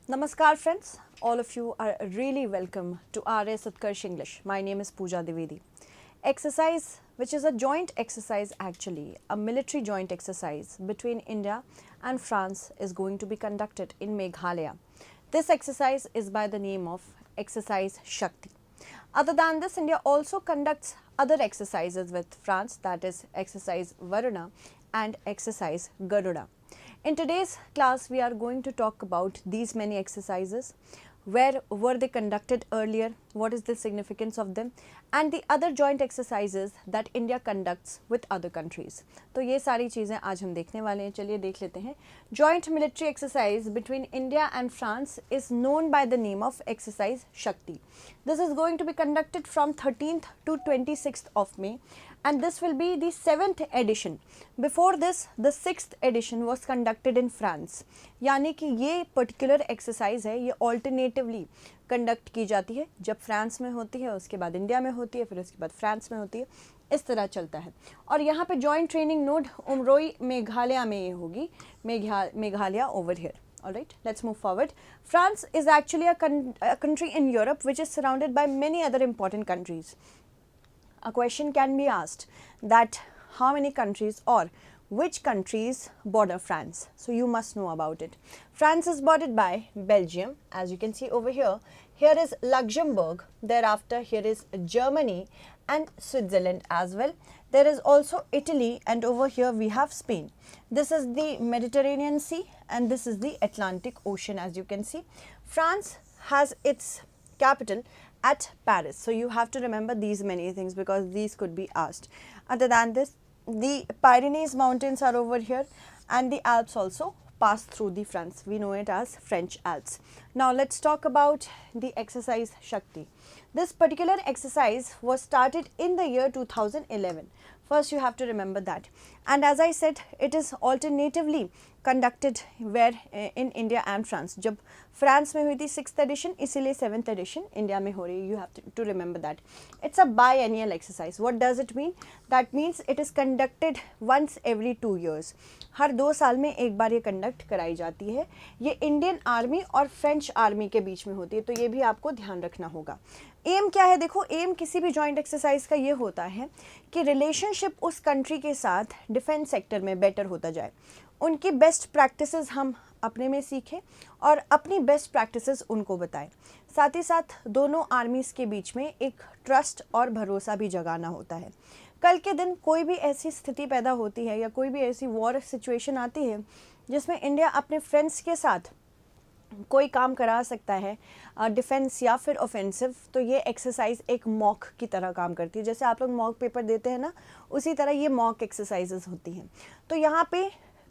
Namaskar friends, all of you are really welcome to RS Utkarsh English. My name is Pooja Divedi. Exercise, which is a joint exercise actually, a military joint exercise between India and France is going to be conducted in Meghalaya. This exercise is by the name of Exercise Shakti. Other than this, India also conducts other exercises with France, that is Exercise Varuna and Exercise Garuda. In today's class, we are going to talk about these many exercises. Where were they conducted earlier? What is the significance of them? And the other joint exercises that India conducts with other countries. तो ये सारी चीज़ें आज हम देखने वाले हैं. चलिए देख लेते हैं. Joint military exercise between India and France is known by the name of Exercise Shakti. This is going to be conducted from 13th to 26th of May. And this will be the 7th edition. Before this, the 6th edition was conducted in France. यानी कि ये particular exercise है, ये alternatively conduct की जाती है. जब France में होती है, उसके बाद इंडिया में होती है, फिर उसके बाद फ्रांस में होती है. इस तरह चलता है. और यहाँ पे joint training node Umroi Meghalaya में ये होगी. Meghalaya over here. Alright, let's move forward. France is actually a country in Europe which is surrounded by many other important countries. A question can be asked that how many countries or which countries border France. So you must know about it. France is bordered by Belgium, as you can see over here. Here is Luxembourg. Thereafter, here is Germany and Switzerland as well. There is also Italy, and over here we have Spain. This is the Mediterranean Sea and this is the Atlantic Ocean, as you can see. France has its capital at Paris. So you have to remember these many things because these could be asked. Other than this, the Pyrenees mountains are over here and the Alps also pass through the France. We know it as French Alps. Now let's talk about the exercise Shakti. This particular exercise was started in the year 2011. First you have to remember that. And as I said, it is alternatively conducted where in India and France. जब France में हुई थी 6th edition, इसीलिए 7th edition India में हो रही है. You have to remember that. It's a biennial exercise. What does it mean? That means it is conducted once every 2 years. हर 2 साल में एक बार ये कंडक्ट कराई जाती है. ये इंडियन आर्मी और फ्रेंच आर्मी के बीच में होती है, तो ये भी आपको ध्यान रखना होगा. एम क्या है? देखो, एम किसी भी जॉइंट एक्सरसाइज का ये होता है कि रिलेशनशिप उस कंट्री के साथ डिफेंस सेक्टर में बेटर होता जाए. उनकी बेस्ट प्रैक्टिसेस हम अपने में सीखें और अपनी बेस्ट प्रैक्टिसेस उनको बताएं. साथ ही साथ दोनों आर्मीज़ के बीच में एक ट्रस्ट और भरोसा भी जगाना होता है. कल के दिन कोई भी ऐसी स्थिति पैदा होती है या कोई भी ऐसी वॉर सिचुएशन आती है जिसमें इंडिया अपने फ्रेंड्स के साथ कोई काम करा सकता है, डिफेंस या फिर ऑफेंसिव, तो ये एक्सरसाइज एक मॉक की तरह काम करती है. जैसे आप लोग मॉक पेपर देते हैं ना, उसी तरह ये मॉक एक्सरसाइजेस होती हैं. तो यहाँ पे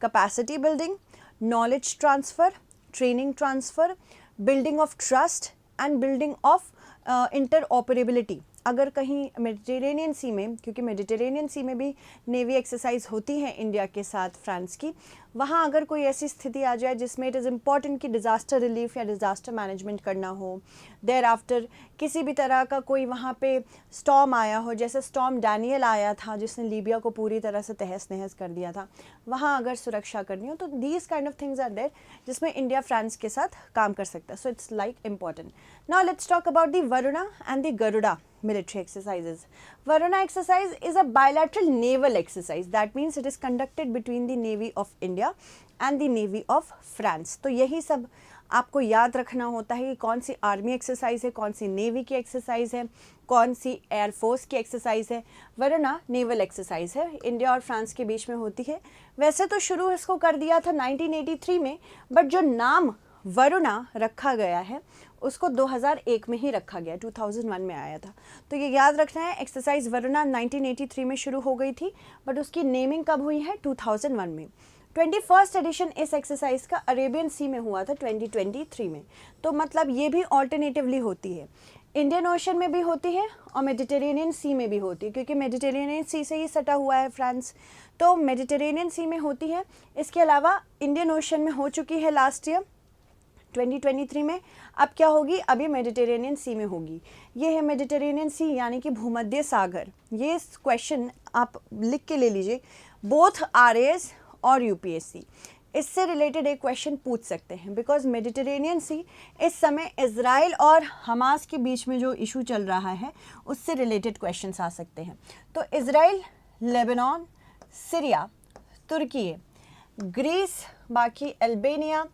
capacity building, knowledge transfer, training transfer, building of trust and building of interoperability. अगर कहीं मेडिटेरेनियन सी में, क्योंकि मेडिटेरेनियन सी में भी नेवी एक्सरसाइज होती है इंडिया के साथ फ्रांस की, वहाँ अगर कोई ऐसी स्थिति आ जाए जिसमें इट इज़ इम्पॉर्टेंट कि डिज़ास्टर रिलीफ या डिज़ास्टर मैनेजमेंट करना हो, देयर आफ्टर किसी भी तरह का कोई वहाँ पे स्टॉर्म आया हो, जैसे स्टॉर्म डैनियल आया था जिसने लीबिया को पूरी तरह से तहस नहस कर दिया था, वहाँ अगर सुरक्षा करनी हो, तो these kind of things are there जिसमें इंडिया फ्रांस के साथ काम कर सकता है. So it's like important. Now let's talk about the Varuna and the Garuda military exercises. Varuna exercise is a bilateral naval exercise. That means it is conducted between the Navy of India and the Navy of France. तो यही सब आपको याद रखना होता है कि कौन सी आर्मी एक्सरसाइज है, कौन सी नेवी की एक्सरसाइज है, कौन सी एयरफोर्स की एक्सरसाइज है. वरुणा नेवल एक्सरसाइज है, इंडिया और फ्रांस के बीच में होती है. वैसे तो शुरू इसको कर दिया था 1983 में, बट जो नाम वरुणा रखा गया है उसको 2001 में ही रखा गया, 2001 में आया था. तो ये याद रखना है, एक्सरसाइज वरुणा 1983 में शुरू हो गई थी, बट उसकी नेमिंग कब हुई है? 2001 में. 21st एडिशन इस एक्सरसाइज का अरेबियन सी में हुआ था 2023 में. तो मतलब ये भी ऑल्टरनेटिवली होती है, इंडियन ओशन में भी होती है और मेडिटेरेनियन सी में भी होती है, क्योंकि मेडिटेरेनियन सी से ही सटा हुआ है फ्रांस, तो मेडिटेरेनियन सी में होती है. इसके अलावा इंडियन ओशन में हो चुकी है लास्ट ईयर 2023 में. अब क्या होगी? अभी मेडिटेरेनियन सी में होगी. ये है मेडिटेरेनियन सी यानी कि भूमध्य सागर. ये क्वेश्चन आप लिख के ले लीजिए, बोथ RAS और UPSC. इससे रिलेटेड एक क्वेश्चन पूछ सकते हैं, बिकॉज मेडिटेरेनियन सी इस समय इज़राइल और हमास के बीच में जो इशू चल रहा है उससे रिलेटेड क्वेश्चंस आ सकते हैं। तो इज़राइल, लेबनान, सीरिया, तुर्की, ग्रीस, बाकी Albania,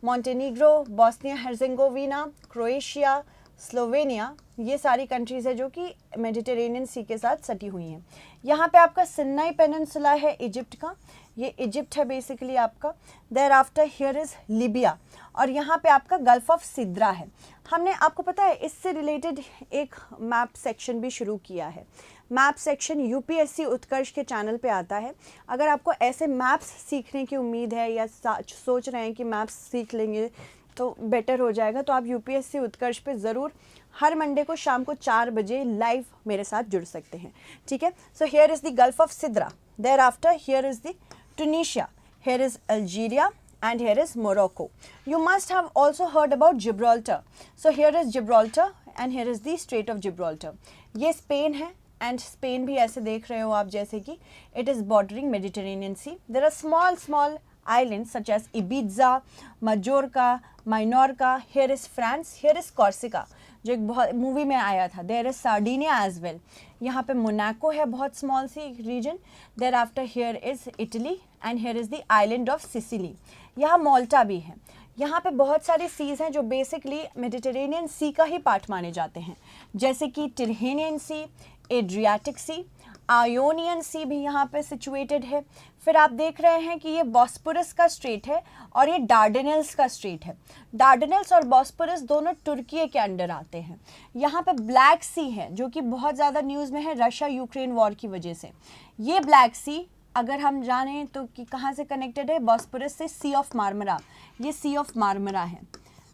Montenegro, Bosnia Herzegovina, Croatia, Slovenia, ये सारी कंट्रीज़ है जो कि मेडिटेरेनियन सी के साथ सटी हुई हैं। यहाँ पे आपका सिन्नाई पेनिनसुला है इजिप्ट का, ये इजिप्ट है बेसिकली आपका। Thereafter here is Libya, और यहाँ पे आपका गल्फ ऑफ सिद्रा है। हमने, आपको पता है, इससे रिलेटेड एक मैप सेक्शन भी शुरू किया है। मैप सेक्शन यूपीएससी उत्कर्ष के चैनल पे आता है। अगर आपको ऐसे मैप्स सीखने की उम्मीद है या सोच रहे हैं कि मैप्स सीख लेंगे तो बेटर हो जाएगा, तो आप यूपीएससी उत्कर्ष पे ज़रूर हर मंडे को शाम को 4 बजे लाइव मेरे साथ जुड़ सकते हैं, ठीक है। So here is the Gulf of Sidra, thereafter here is the Tunisia, here is Algeria, and here is Morocco. You must have also heard about Gibraltar. So here is Gibraltar and here is the Strait of Gibraltar. ये Spain है, and Spain भी ऐसे देख रहे हो आप जैसे कि it is bordering Mediterranean Sea. There are small islands such as Ibiza, Majorca, Minorca. Here is France, here is Corsica, जो एक बहुत मूवी में आया था. There is Sardinia as well. यहाँ पे मोनाको है, बहुत स्मॉल सी region. Thereafter here is Italy and here is the island of Sicily. यहाँ माल्टा भी है. यहाँ पे बहुत सारे सीज़ हैं जो बेसिकली मेडिटेरेनियन सी का ही पार्ट माने जाते हैं, जैसे कि टिरहेनियन सी, एड्रियाटिक सी, आयोनियन सी भी यहाँ पे सिचुएटेड है. फिर आप देख रहे हैं कि ये बॉस्पोरस का स्ट्रेट है और ये डार्डेनल्स का स्ट्रेट है. डार्डेनल्स और बॉस्पोरस दोनों तुर्की के अंडर आते हैं. यहाँ पे ब्लैक सी है जो कि बहुत ज़्यादा न्यूज़ में है रशिया यूक्रेन वॉर की वजह से. ये ब्लैक सी अगर हम जानें तो कि कहाँ से कनेक्टेड है, बॉस्पोरस से सी ऑफ मार्मरा. ये सी ऑफ मार्मरा है,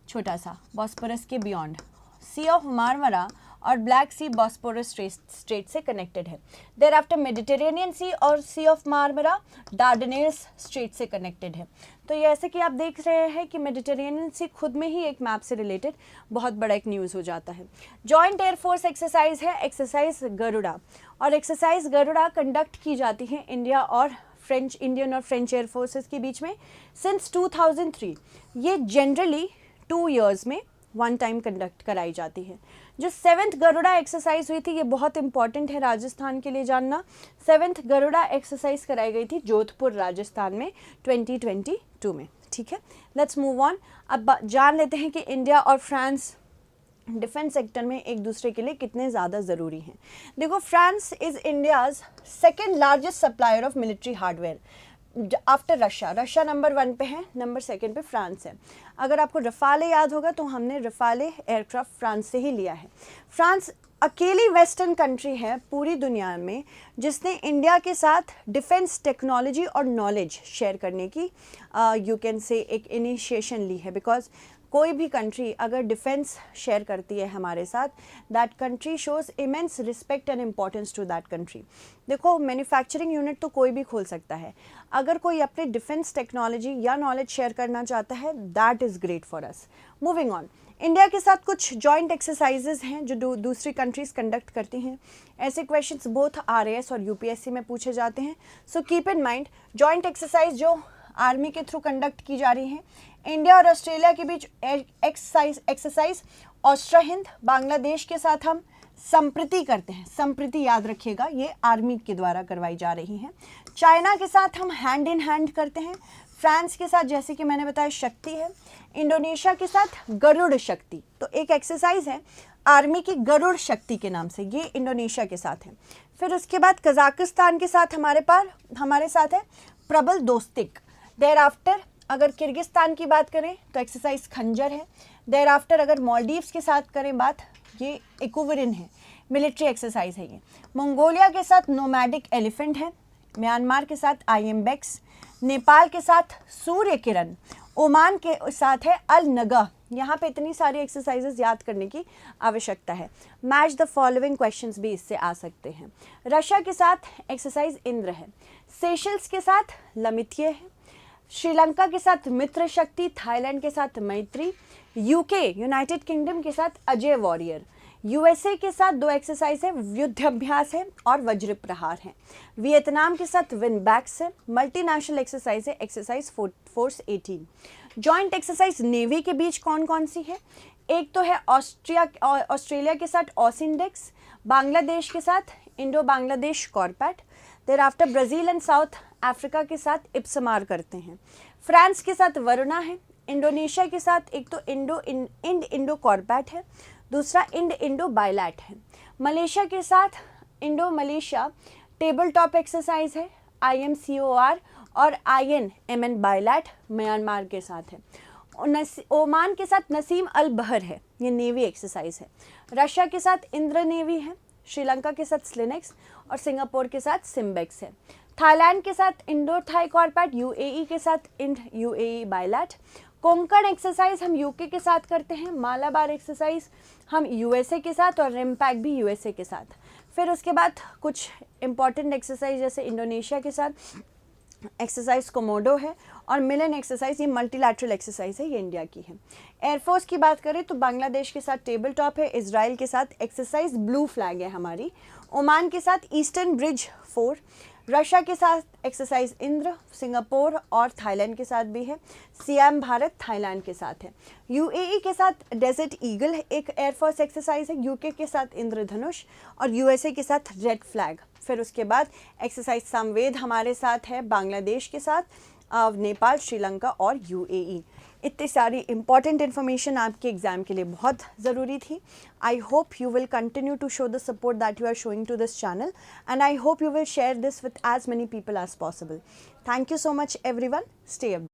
छोटा सा बॉस्पोरस के बियॉन्ड. सी ऑफ मार्मरा और ब्लैक सी बॉस्पोरस स्ट्रेट से कनेक्टेड है. देयर आफ्टर मेडिटेरेनियन सी और सी ऑफ मार्मरा डार्डेनेल्स स्ट्रेट से कनेक्टेड है. तो ये ऐसे कि आप देख रहे हैं कि मेडिटेरेनियन सी खुद में ही एक मैप से रिलेटेड बहुत बड़ा एक न्यूज़ हो जाता है. जॉइंट एयरफोर्स एक्सरसाइज है, एक्सरसाइज गरुड़ा. और एक्सरसाइज गरुड़ा कंडक्ट की जाती है इंडियन और फ्रेंच एयरफोर्सेस के बीच में सिंस 2003. ये जनरली 2 years में 1 time कंडक्ट कराई जाती है. जो 7th गरुड़ा एक्सरसाइज हुई थी ये बहुत इंपॉर्टेंट है राजस्थान के लिए जानना. 7th गरुड़ा एक्सरसाइज कराई गई थी जोधपुर राजस्थान में 2022 में. ठीक है, लेट्स मूव ऑन. अब जान लेते हैं कि इंडिया और फ्रांस डिफेंस सेक्टर में एक दूसरे के लिए कितने ज़्यादा ज़रूरी हैं. देखो, France is India's second largest supplier of military hardware after Russia. Russia number 1 पे है, नंबर 2 पे फ्रांस है. अगर आपको रफाले याद होगा तो हमने रफाले एयरक्राफ्ट फ्रांस से ही लिया है. फ्रांस अकेली वेस्टर्न कंट्री है पूरी दुनिया में जिसने इंडिया के साथ डिफेंस टेक्नोलॉजी और नॉलेज शेयर करने की यू कैन से एक इनिशिएशन ली है. बिकॉज कोई भी कंट्री अगर डिफेंस शेयर करती है हमारे साथ, that country shows immense respect and importance to that country. देखो, मैन्युफैक्चरिंग यूनिट तो कोई भी खोल सकता है. अगर कोई अपने डिफेंस टेक्नोलॉजी या नॉलेज शेयर करना चाहता है, that is great for us. Moving on, India के साथ कुछ जॉइंट एक्सरसाइजेज हैं जो दूसरी कंट्रीज़ कंडक्ट करती हैं. ऐसे क्वेश्चंस बोथ RAS और UPSC में पूछे जाते हैं. So keep in mind, joint exercise जो आर्मी के थ्रू कंडक्ट की जा रही हैं, इंडिया और ऑस्ट्रेलिया के बीच एक्सरसाइज ऑस्ट्रा हिंद, बांग्लादेश के साथ हम संप्रति करते हैं. संप्रति याद रखिएगा, ये आर्मी के द्वारा करवाई जा रही हैं. चाइना के साथ हम हैंड इन हैंड करते हैं. फ्रांस के साथ जैसे कि मैंने बताया शक्ति है. इंडोनेशिया के साथ गरुड़ शक्ति, तो एक एक्सरसाइज है आर्मी की गरुड़ शक्ति के नाम से, ये इंडोनेशिया के साथ है. फिर उसके बाद कजाकिस्तान के साथ हमारे साथ है प्रबल दोस्तिक. देयर आफ्टर अगर किर्गिस्तान की बात करें तो एक्सरसाइज खंजर है. देयर आफ्टर अगर मालदीव्स के साथ करें बात, ये इक्विरिन है, मिलिट्री एक्सरसाइज है ये. मंगोलिया के साथ नोमैडिक एलिफेंट है. म्यांमार के साथ IMBEX, नेपाल के साथ सूर्य किरण, ओमान के साथ है अल नगा. यहाँ पे इतनी सारी एक्सरसाइजेज याद करने की आवश्यकता है. मैच द फॉलोइंग क्वेश्चंस भी इससे आ सकते हैं. रशिया के साथ एक्सरसाइज इंद्र है. सेशल्स के साथ लमित्य है. श्रीलंका के साथ मित्र शक्ति, थाईलैंड के साथ मैत्री, UK यूनाइटेड किंगडम के साथ अजय वॉरियर. यूएसए के साथ 2 एक्सरसाइज है, युद्धाभ्यास है और वज्र प्रहार है। वियतनाम के साथ विन बैक्स है, मल्टीनेशनल एक्सरसाइज है, exercise force 18। Joint exercise navy के बीच कौन कौन सी है? एक तो है ऑस्ट्रेलिया के साथ ऑसिंडेक्स, बांग्लादेश के साथ Indo Bangladesh CORPAT, thereafter Brazil and South Africa के साथ इप्समार करते हैं। फ्रांस के साथ वरुणा है, इंडोनेशिया के साथ एक तो इंड इंडो कॉर्पैट है, दूसरा इंड इंडो बायलैट है। मलेशिया के साथ Indo Malaysia table top exercise है, IMCOR और INMN बायलैट म्यांमार के साथ है। ओमान के साथ नसीम अल बहर है, ये नेवी एक्सरसाइज है। रशिया के साथ इंद्र नेवी है, श्रीलंका के साथ स्लिनेक्स और सिंगापुर के साथ सिम्बेक्स है। थाईलैंड के साथ इंडो थाई कॉर्पैट, UAE के साथ इंड UAE बायलैट। कोंकण एक्सरसाइज हम UK के साथ करते हैं, मालाबार एक्सरसाइज हम USA के साथ और रिम्पैक भी USA के साथ। फिर उसके बाद कुछ इंपॉर्टेंट एक्सरसाइज जैसे इंडोनेशिया के साथ एक्सरसाइज कोमोडो है और मिलन एक्सरसाइज, ये मल्टीलैटरल एक्सरसाइज है, ये इंडिया की है। एयरफोर्स की बात करें तो बांग्लादेश के साथ टेबल टॉप है, इजराइल के साथ एक्सरसाइज ब्लू फ्लैग है हमारी, ओमान के साथ ईस्टर्न ब्रिज 4, रशिया के साथ एक्सरसाइज इंद्र, सिंगापुर और थाईलैंड के साथ भी है, सियाम भारत थाईलैंड के साथ है। UAE के साथ डेजर्ट ईगल एक एयरफोर्स एक्सरसाइज है, UK के साथ इंद्रधनुष और USA के साथ रेड फ्लैग। फिर उसके बाद एक्सरसाइज संवेद हमारे साथ है बांग्लादेश के साथ, नेपाल, श्रीलंका और UAE। इतनी सारी इंपॉर्टेंट इन्फॉर्मेशन आपके एग्जाम के लिए बहुत ज़रूरी थी। I hope you will continue to show the support that you are showing to this channel and I hope you will share this with as many people as possible. Thank you so much everyone, stay updated.